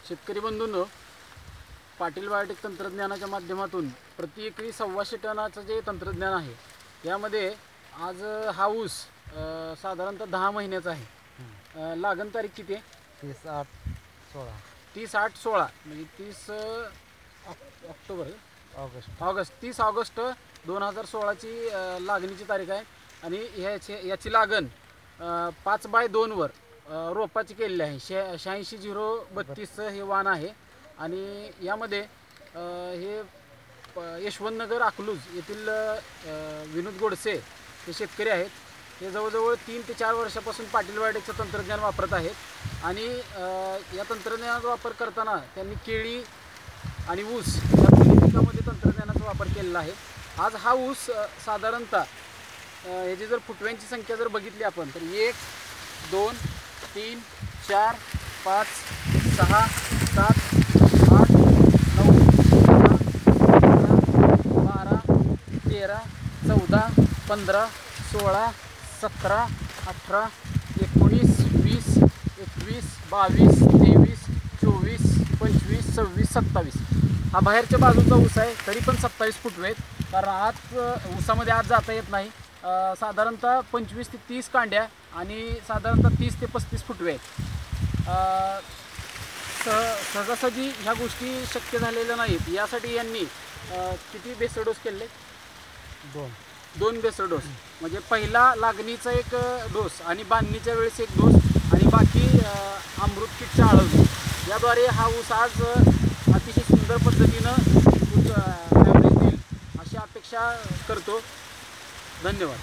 शेतकरी बंधूंनो, पाटील बायोटेक तंत्रज्ञानाच्या माध्यमातून प्रति एकरी 125 टनाचं जे तंत्रज्ञान आहे यामध्ये आज हा ऊस साधारणतः 10 महिन्याचा आहे। लागण तारीख किती आहे? 30/8/16 म्हणजे 30 ऑगस्ट 30 ऑगस्ट 2016ची लागणीची तारीख आहे। आणि याची लागण 5/2 वर रोपाची केलेली आहे। 86-032 हे वाण आहे। आणि यामध्ये हे यशवंतनगर अकलूज येथील विनोद गोडसे हे शेतकरी आहेत। हे जवळजवळ 3 ते 4 वर्षापासून पाटील बायोटेकचं तंत्रज्ञान वापरत आहेत। आणि या तंत्रज्ञानाचा वापर करताना त्यांनी केळी आणि ऊस या दोन्ही पिकामध्ये तंत्रज्ञानाचा वापर केलेला आहे। आज हा ऊस साधारणतः याची जर फुटव्यांची संख्या जर बघितली आपण तर 1 2 3 4 5 6 7 8 9 10 11 12 13 14 15 16 17 18 19 20 21 22 23 24 25 26 27 हा बाहेरच्या बाजूचा ऊस आहे। तरी पण 27 फुटवे आहेत, कारण आत ऊसामध्ये आत जाता येत नाही। साधारणतः 25 ते 30 कांड्या आणि साधारणतः 30 ते 35 फुटवे आहेत। सहजासहजी ह्या गोष्टी शक्य झालेल्या नाहीत। यासाठी यांनी किती बेसर डोस केले? 2 बेसर डोस, म्हणजे पहिला लागणीचा एक डोस आणि बांधणीच्या वेळेस एक डोस आणि बाकी अमृत किटच्या आळवणी याद्वारे हा ऊस आज अतिशय सुंदर पद्धतीनं ॲव्हरेज देईल अशी अपेक्षा करतो। धन्यवाद।